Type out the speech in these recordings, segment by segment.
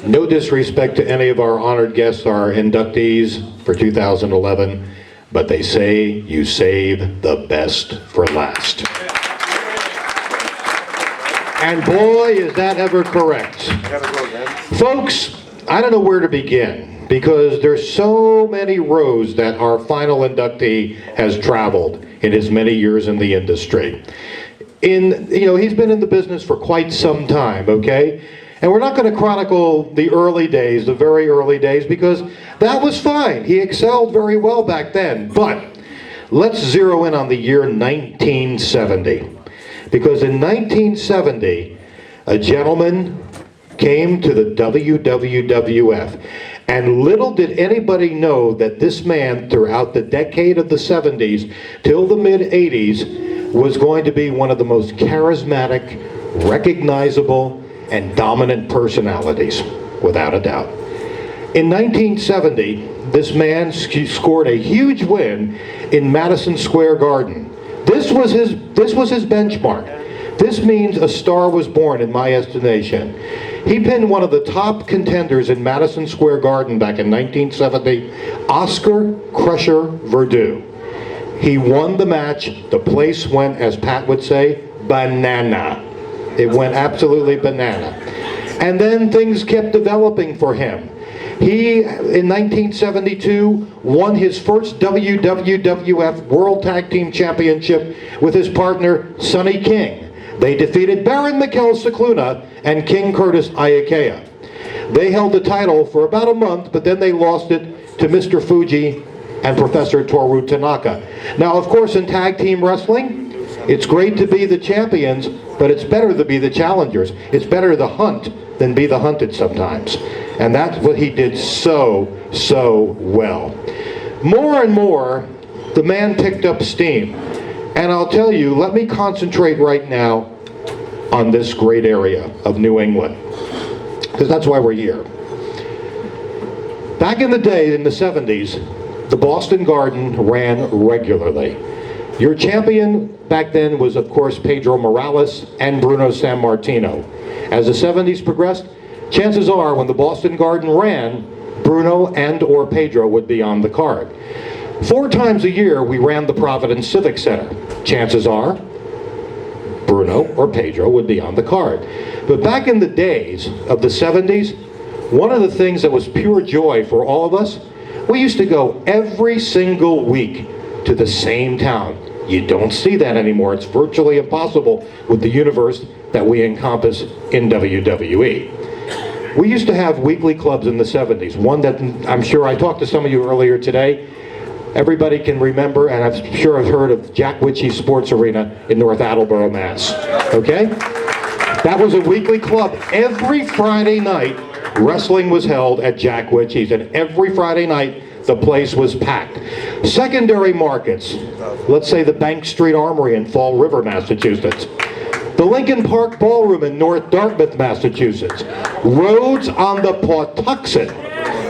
No disrespect to any of our honored guests, our inductees for 2011, but they say you save the best for last. And boy, is that ever correct. Folks, I don't know where to begin, because there's so many roads that our final inductee has traveled in his many years in the industry. He's been in the business for quite some time, okay? And we're not going to chronicle the early days, the very early days, because that was fine. He excelled very well back then. But let's zero in on the year 1970. Because in 1970, a gentleman came to the WWWF. And little did anybody know that this man, throughout the decade of the 70s till the mid-80s, was going to be one of the most charismatic, recognizable, and dominant personalities, without a doubt. In 1970, this man scored a huge win in Madison Square Garden. This was his benchmark. This means a star was born, in my estimation. He pinned one of the top contenders in Madison Square Garden back in 1970, Oscar Crusher Verdue. He won the match. The place went, as Pat would say, banana. It went absolutely banana. And then things kept developing for him. He, in 1972, won his first WWWF World Tag Team Championship with his partner, Sonny King. They defeated Baron Mikel Cicluna and King Curtis Iakea. They held the title for about a month, but then they lost it to Mr. Fuji and Professor Toru Tanaka. Now, of course, in tag team wrestling, it's great to be the champions, but it's better to be the challengers. It's better to hunt than be the hunted sometimes. And that's what he did so well. More and more, the man picked up steam. And I'll tell you, let me concentrate right now on this great area of New England, because that's why we're here. Back in the day, in the 70s, the Boston Garden ran regularly. Your champion back then was, of course, Pedro Morales and Bruno Sammartino. As the 70s progressed, chances are when the Boston Garden ran, Bruno and or Pedro would be on the card. 4 times a year, we ran the Providence Civic Center. Chances are, Bruno or Pedro would be on the card. But back in the days of the 70s, one of the things that was pure joy for all of us, we used to go every single week to the same town. You don't see that anymore. It's virtually impossible with the universe that we encompass in WWE. We used to have weekly clubs in the 70s. One that I'm sure I talked to some of you earlier today. Everybody can remember, and I'm sure I've heard of Jack Witchey Sports Arena in North Attleboro, Mass. Okay? That was a weekly club. Every Friday night, wrestling was held at Jack Witchey's, and every Friday night, the place was packed. Secondary markets, let's say the Bank Street Armory in Fall River, Massachusetts. The Lincoln Park Ballroom in North Dartmouth, Massachusetts. Roads on the Pawtuxet,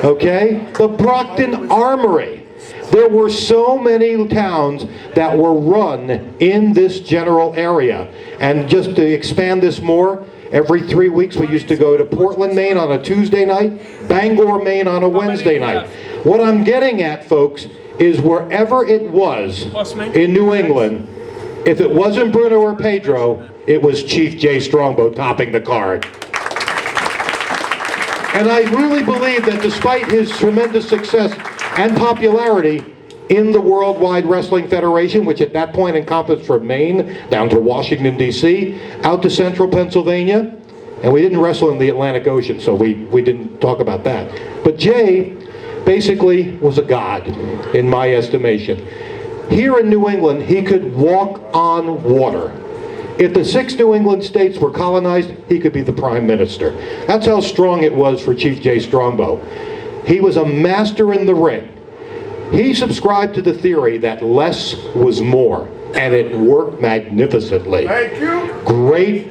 okay? The Brockton Armory. There were so many towns that were run in this general area. And just to expand this more, every 3 weeks we used to go to Portland, Maine on a Tuesday night, Bangor, Maine on a Wednesday night. What I'm getting at, folks, is wherever it was in New England, if it wasn't Bruno or Pedro, it was Chief J. Strongbow topping the card. And I really believe that despite his tremendous success and popularity in the Worldwide Wrestling Federation, which at that point encompassed from Maine down to Washington, D.C., out to central Pennsylvania, and we didn't wrestle in the Atlantic Ocean, so we didn't talk about that. But Jay basically was a god, in my estimation. Here in New England, he could walk on water. If the 6 New England states were colonized, he could be the prime minister. That's how strong it was for Chief J. Strongbow. He was a master in the ring. He subscribed to the theory that less was more, and it worked magnificently. Thank you. Great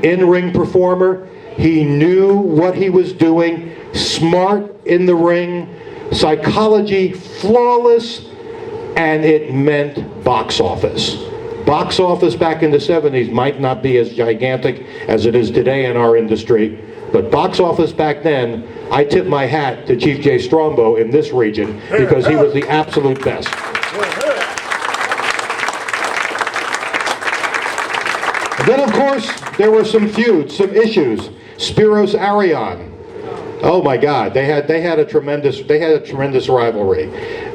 in-ring performer. He knew what he was doing, smart in the ring, psychology flawless, and it meant box office. Box office back in the 70s might not be as gigantic as it is today in our industry, But box office back then, I tip my hat to Chief J. Strongbow in this region because he was the absolute best. And then, of course, there were some feuds, some issues. Spiros Arion. Oh my God, they had a tremendous rivalry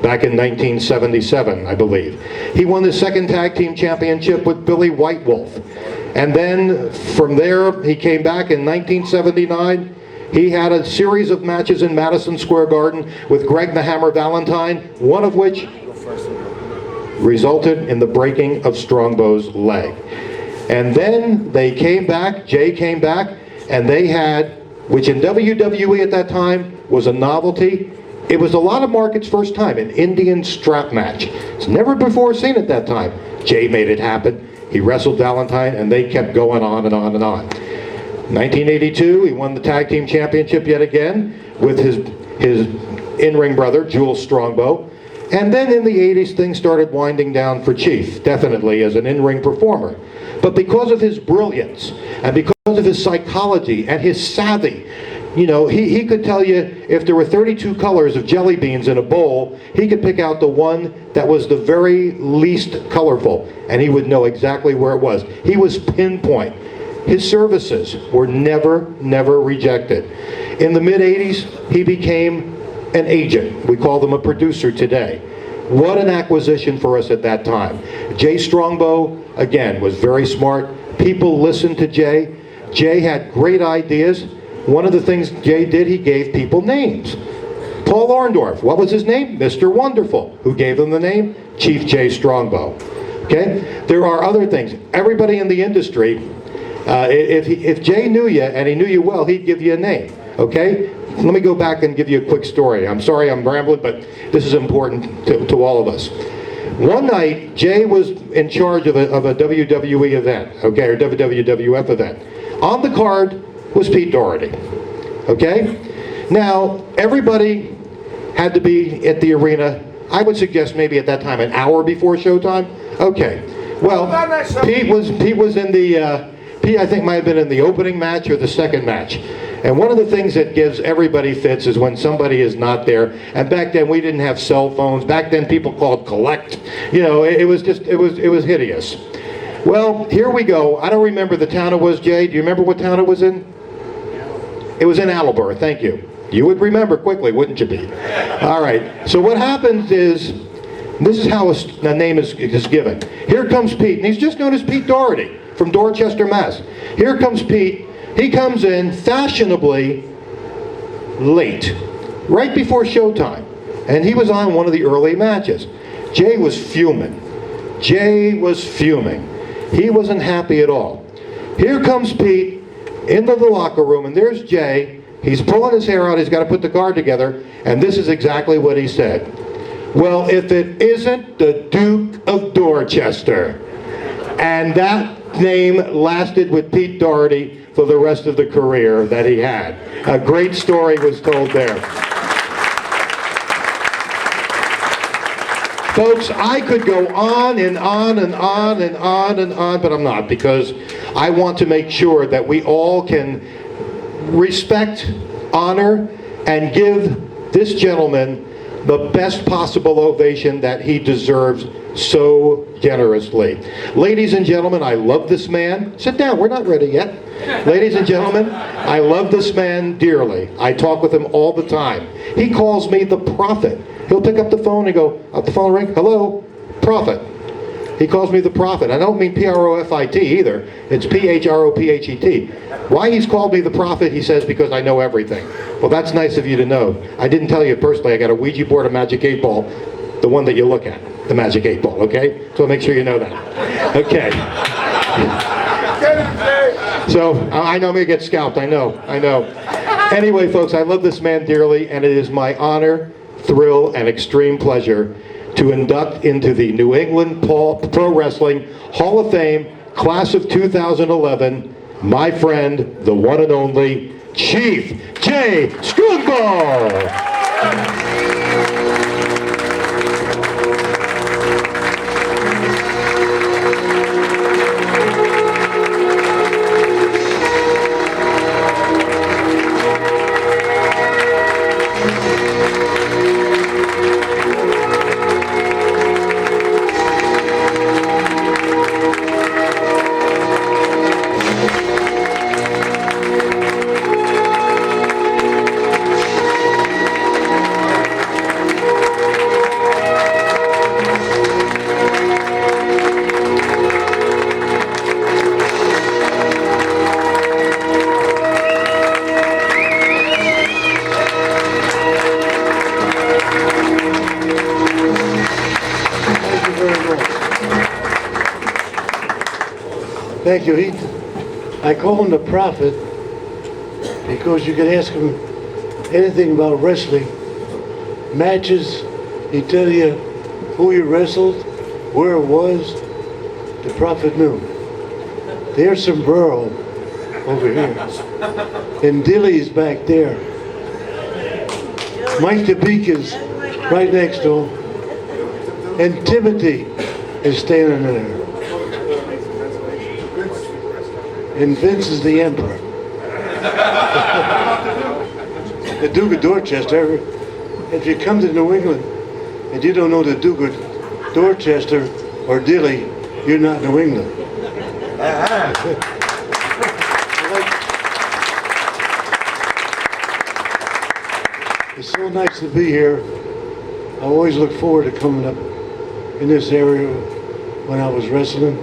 back in 1977, I believe. He won the second tag team championship with Billy White Wolf. And then from there, he came back in 1979. He had a series of matches in Madison Square Garden with Greg the Hammer Valentine, one of which resulted in the breaking of Strongbow's leg. And then they came back, Jay came back, and they had, which in WWE at that time was a novelty. It was a lot of markets' first time, an Indian strap match. It's never before seen at that time. Jay made it happen. He wrestled Valentine, and they kept going on and on and on. 1982, he won the tag team championship yet again with his in-ring brother, Jules Strongbow. And then in the 80s, things started winding down for Cheif, definitely as an in-ring performer. But because of his brilliance, and because of his psychology and his savvy, you know, he could tell you if there were 32 colors of jelly beans in a bowl, he could pick out the one that was the very least colorful, and he would know exactly where it was. He was pinpoint. His services were never rejected. In the mid-80s, he became an agent. We call them a producer today. What an acquisition for us at that time. Jay Strongbow, again, was very smart. People listened to Jay. Jay had great ideas. One of the things Jay did, he gave people names. Paul Orndorff, what was his name? Mr. Wonderful. Who gave him the name? Chief J. Strongbow. Okay? There are other things. Everybody in the industry, if Jay knew you, and he knew you well, he'd give you a name. Okay? Let me go back and give you a quick story. I'm sorry I'm rambling, but this is important to all of us. One night, Jay was in charge of a WWE event, okay, or WWWF event. On the card was Pete Doherty, okay? Now, everybody had to be at the arena, I would suggest maybe at that time, an hour before showtime. Okay, well, Pete was in the, Pete I think might have been in the opening match or the second match. And one of the things that gives everybody fits is when somebody is not there. And back then we didn't have cell phones. Back then people called collect. You know, it was hideous. Well, here we go. I don't remember the town it was, Jay. Do you remember what town it was in? It was in Attleboro, thank you. You would remember quickly, wouldn't you be? All right, so what happens is, this is how a name is given. Here comes Pete, and he's just known as Pete Doherty from Dorchester, Mass. Here comes Pete. He comes in fashionably late, right before showtime. And he was on one of the early matches. Jay was fuming. Jay was fuming. He wasn't happy at all. Here comes Pete into the locker room, and there's Jay. He's pulling his hair out. He's got to put the card together. And this is exactly what he said. Well, if it isn't the Duke of Dorchester. And that name lasted with Pete Doherty for the rest of the career that he had. A great story was told there. Folks, I could go on and on and on and on and on, but I'm not, because I want to make sure that we all can respect, honor, and give this gentleman the best possible ovation that he deserves so generously. Ladies and gentlemen, I love this man. Sit down, we're not ready yet. Ladies and gentlemen, I love this man dearly. I talk with him all the time. He calls me the Prophet. He'll pick up the phone and go, up the phone ring, hello, Prophet. He calls me the Prophet. I don't mean P-R-O-F-I-T either. It's P-H-R-O-P-H-E-T. Why he's called me the Prophet, he says, because I know everything. Well, that's nice of you to know. I didn't tell you personally, I got a Ouija board, a Magic 8 Ball, the one that you look at, the Magic 8 Ball, okay? So make sure you know that. Okay. So, I know I'm going to get scalped, I know. Anyway, folks, I love this man dearly, and it is my honor, thrill, and extreme pleasure to induct into the New England Pro Wrestling Hall of Fame, class of 2011, my friend, the one and only, Chief J. Strongbow! Thank you. I call him the prophet because you can ask him anything about wrestling. Matches, he tell you who you wrestled, where it was. The prophet knew. There's sombrero over here. And Dilly's back there. Mike DeBeek is right next to him. And Timothy is standing there. And Vince is the emperor. The Duke of Dorchester. If you come to New England and you don't know the Duke of Dorchester or Dilly, you're not New England. It's so nice to be here. I always look forward to coming up in this area when I was wrestling.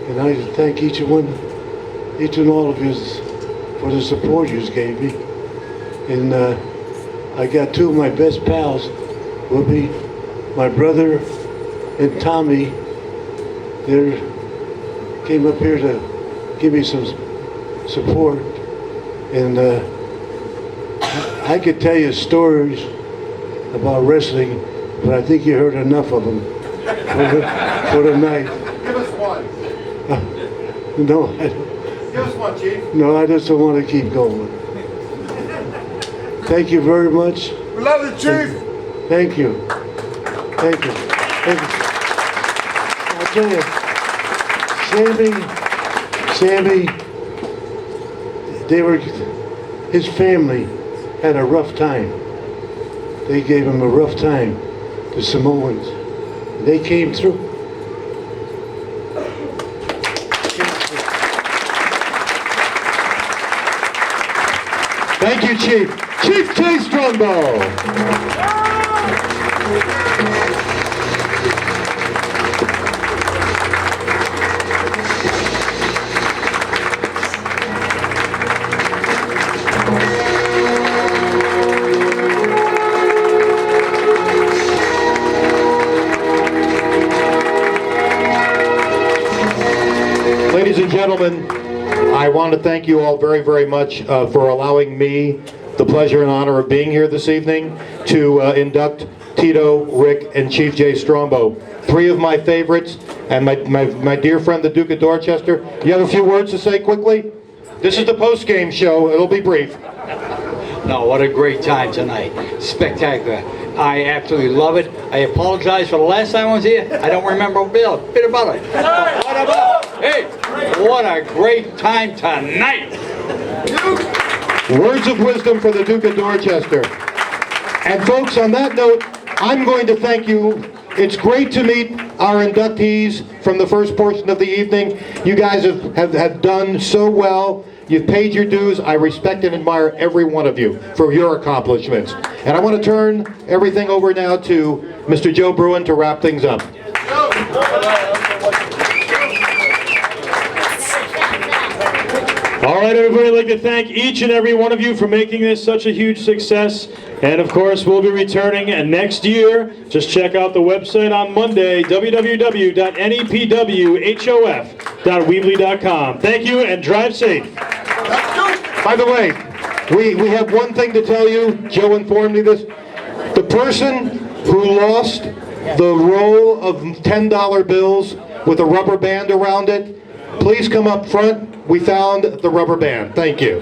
And I thank each and all of you for the support you gave me. And I got two of my best pals will be my brother and Tommy. They came up here to give me some support. And I could tell you stories about wrestling, but I think you heard enough of them for the night. Give us one. No, Give us one, Chief. no, I just don't want to keep going. Thank you very much. We love you, Chief. Thank you. Thank you. Thank you. I'll tell you, Sammy, his family had a rough time. They gave him a rough time, the Samoans. They came through. Thank you, Chief. Chief J. Strongbow. Ladies and gentlemen, I want to thank you all very, very much for allowing me the pleasure and honor of being here this evening to induct Tito, Rick, and Chief J. Strongbow. Three of my favorites, and my dear friend, the Duke of Dorchester. You have a few words to say quickly? This is the post-game show. It'll be brief. No, what a great time tonight. Spectacular. I absolutely love it. I apologize for the last time I was here. I don't remember a bit about it. What about? Hey, what a great time tonight. Words of wisdom for the Duke of Dorchester. And folks, on that note, I'm going to thank you. It's great to meet our inductees from the first portion of the evening. You guys have done so well. You've paid your dues. I respect and admire every one of you for your accomplishments. And I want to turn everything over now to Mr. Joe Bruin to wrap things up. All right, everybody, I'd like to thank each and every one of you for making this such a huge success. And of course, we'll be returning next year. Just check out the website on Monday, www.nepwhof.weebly.com. Thank you and drive safe. By the way, we have one thing to tell you. Joe informed me this. The person who lost the roll of $10 bills with a rubber band around it, please come up front. We found the rubber band. Thank you.